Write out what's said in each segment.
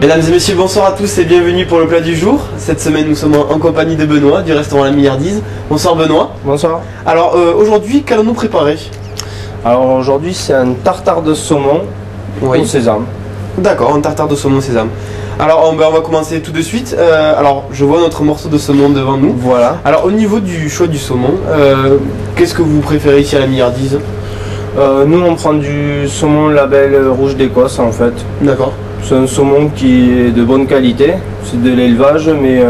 Mesdames et messieurs, bonsoir à tous et bienvenue pour le plat du jour. Cette semaine, nous sommes en compagnie de Benoît du restaurant La Milliardise. Bonsoir Benoît. Bonsoir. Alors aujourd'hui, qu'allons-nous préparer? Alors aujourd'hui, c'est un tartare de saumon au sésame. D'accord, un tartare de saumon au sésame. Alors on va commencer tout de suite. Alors je vois notre morceau de saumon devant nous. Voilà. Alors au niveau du choix du saumon, qu'est-ce que vous préférez ici à La Milliardise? Nous on prend du saumon label rouge d'Écosse en fait. D'accord. C'est un saumon qui est de bonne qualité, c'est de l'élevage mais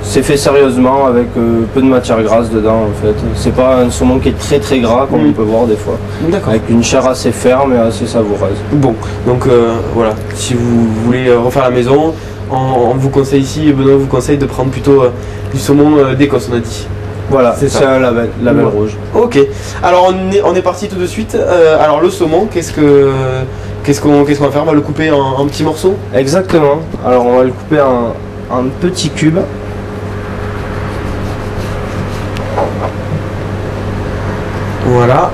c'est fait sérieusement avec peu de matière grasse dedans en fait. C'est pas un saumon qui est très gras comme on peut voir des fois. D'accord. Avec une chair assez ferme et assez savoureuse. Bon, donc voilà, si vous voulez refaire la maison, on vous conseille ici, Benoît vous conseille de prendre plutôt du saumon d'Écosse, on a dit. Voilà, c'est un label rouge. Ok, alors on est parti tout de suite. Alors le saumon, qu'est-ce qu'on va faire? On va le couper en petits morceaux? Exactement, alors on va le couper en petits cubes. Voilà.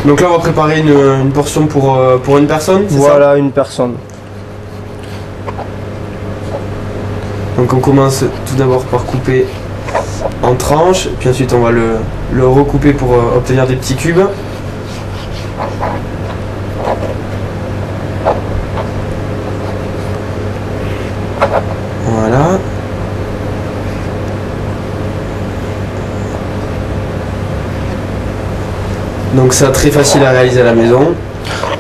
Donc là on va préparer une portion pour une personne, c'est ça? Voilà, une personne. Donc on commence tout d'abord par couper en tranches, puis ensuite on va le recouper pour obtenir des petits cubes. Voilà. Donc c'est très facile à réaliser à la maison.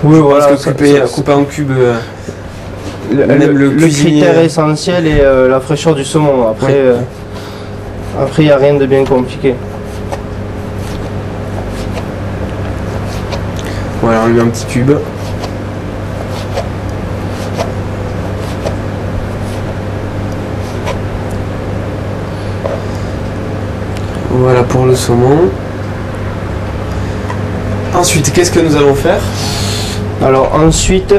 Oui, voilà. Parce que couper en cubes, le critère essentiel est la fraîcheur du saumon. Après, il n'y a rien de bien compliqué. Voilà, on lui met un petit cube. Voilà pour le saumon. Ensuite, qu'est-ce que nous allons faire? Alors ensuite,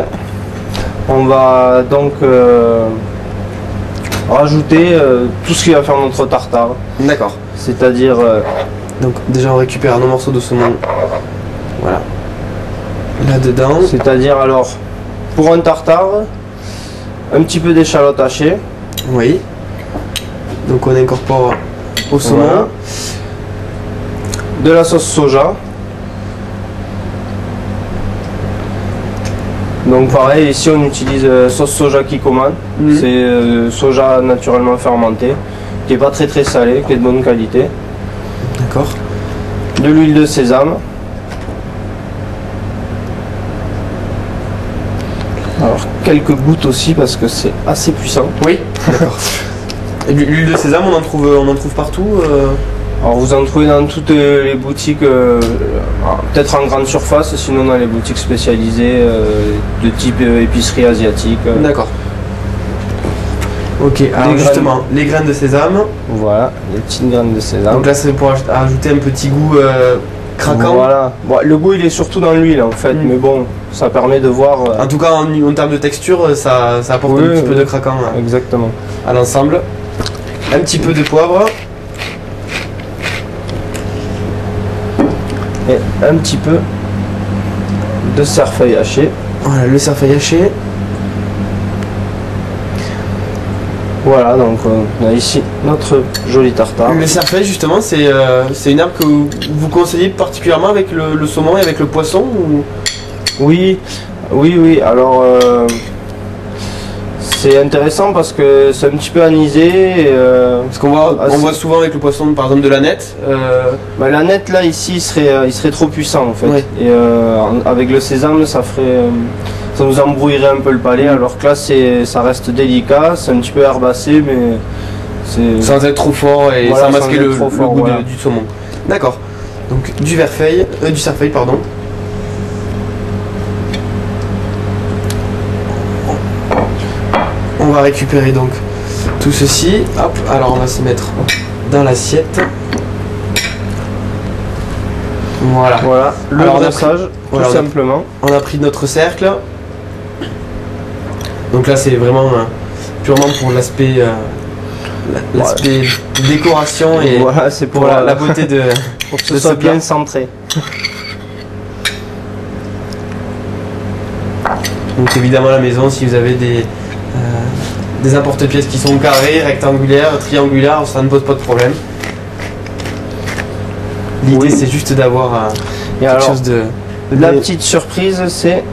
on va donc rajouter tout ce qui va faire notre tartare. D'accord. C'est-à-dire... donc déjà on récupère nos morceaux de saumon. Voilà. Là-dedans. C'est-à-dire alors, pour un tartare, un petit peu d'échalote hachée. Oui. Donc on incorpore au saumon. Voilà. De la sauce soja. Donc pareil, ici on utilise sauce soja Kikkoman. C'est soja naturellement fermenté, qui n'est pas très salé, qui est de bonne qualité. D'accord. De l'huile de sésame. Alors quelques gouttes aussi parce que c'est assez puissant. Oui, d'accord. Et l'huile de sésame, on en trouve partout Alors vous en trouvez dans toutes les boutiques, peut-être en grande surface, sinon dans les boutiques spécialisées de type épicerie asiatique. D'accord. Ok, alors justement, les graines de sésame. Voilà, les petites graines de sésame. Donc là c'est pour ajouter un petit goût craquant. Voilà, bon, le goût il est surtout dans l'huile en fait, mais bon, ça permet de voir... En tout cas en termes de texture, ça apporte un petit peu de craquant exactement. À l'ensemble. Un petit peu de poivre. Et un petit peu de cerfeuil haché. Voilà, le cerfeuil haché. Voilà, donc on a ici notre joli tartare. Le cerfeuil justement, c'est une herbe que vous conseillez particulièrement avec le saumon et avec le poisson ou... Oui, alors c'est intéressant parce que c'est un petit peu anisé. Parce qu'on voit souvent avec le poisson par exemple de l'aneth. L'aneth là ici il serait trop puissant en fait. Ouais. Et avec le sésame ça nous embrouillerait un peu le palais, alors que là ça reste délicat, c'est un petit peu herbacé mais c'est... Sans être trop fort et voilà, sans masquer le goût voilà. du saumon. D'accord. Donc du cerfeuil pardon. On va récupérer donc tout ceci. Hop, alors on va se mettre dans l'assiette. Voilà. Le brossage, tout simplement. On a pris notre cercle. Donc là c'est vraiment purement pour l'aspect décoration et voilà, c'est pour la beauté de pour que ce soit bien centré. Donc évidemment à la maison, si vous avez des emporte-pièces qui sont carrés, rectangulaires, triangulaires, ça ne pose pas de problème. L'idée c'est juste d'avoir quelque chose de... La petite surprise, c'est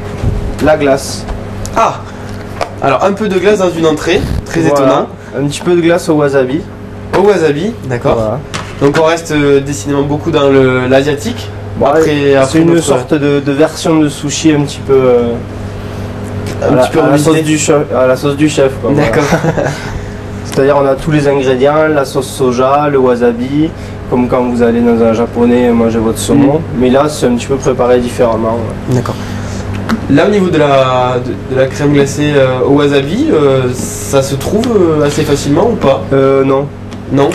la glace. Ah! Alors un peu de glace dans une entrée, très étonnant. Un petit peu de glace au wasabi. Au wasabi, d'accord. Voilà. Donc on reste décidément beaucoup dans l'asiatique. Bon, c'est une sorte de version de sushi un petit peu... à la sauce du chef. D'accord. Voilà. C'est-à-dire on a tous les ingrédients, la sauce soja, le wasabi, comme quand vous allez dans un japonais manger votre saumon. Mais là c'est un petit peu préparé différemment. Ouais. D'accord. Là au niveau de la crème glacée au wasabi, ça se trouve assez facilement ou pas? Non. Non.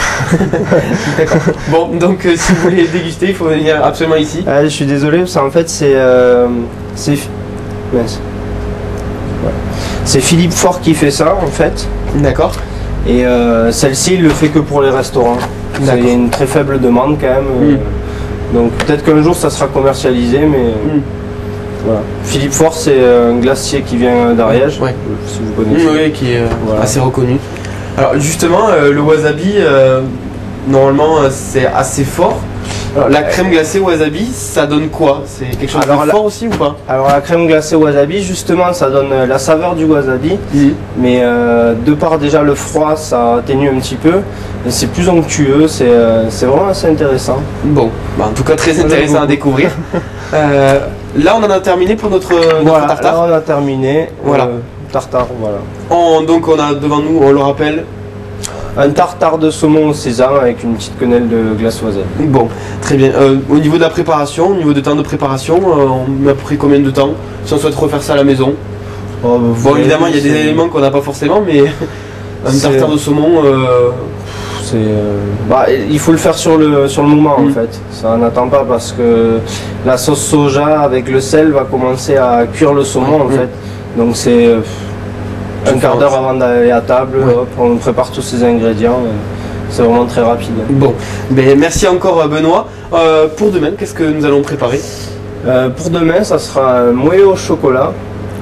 D'accord. Bon, donc si vous voulez déguster, il faut venir absolument ici. Je suis désolé, parce qu'en fait c'est Philippe Fort qui fait ça en fait. D'accord. Et celle-ci il le fait que pour les restaurants. Il y a une très faible demande quand même. Donc peut-être qu'un jour ça sera commercialisé, mais voilà. Philippe Fort c'est un glacier qui vient d'Ariège, si vous connaissez. Oui, qui est assez reconnu. Alors justement, le wasabi, normalement c'est assez fort. Alors, la crème glacée wasabi, ça donne quoi? C'est quelque chose de fort aussi ou pas? Alors la crème glacée wasabi, justement, ça donne la saveur du wasabi, mais de par déjà le froid, ça atténue un petit peu. Et c'est plus onctueux, c'est vraiment assez intéressant. Bon, bah, en tout cas très intéressant à découvrir. Là on en a terminé pour notre tartare. Là on a terminé. Voilà. Tartare, voilà. Donc on a devant nous, on le rappelle, un tartare de saumon au sésame avec une petite quenelle de glace wasabi. Bon, très bien. Au niveau de la préparation, au niveau de temps de préparation, on met à peu près combien de temps si on souhaite refaire ça à la maison? Bon, évidemment, il y a des éléments qu'on n'a pas forcément, mais un tartare de saumon... il faut le faire sur le moment en fait. Ça n'attend pas parce que la sauce soja avec le sel va commencer à cuire le saumon en fait. Donc c'est un quart d'heure avant d'aller à table, hop, on prépare tous ces ingrédients. C'est vraiment très rapide. Bon, ben, merci encore Benoît. Pour demain, qu'est-ce que nous allons préparer? Pour demain, ça sera un moelleux au chocolat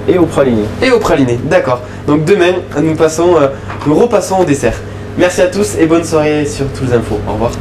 et au praliné. Et au praliné, d'accord. Donc demain, nous repassons au dessert. Merci à tous et bonne soirée sur Toulouse Info. Au revoir.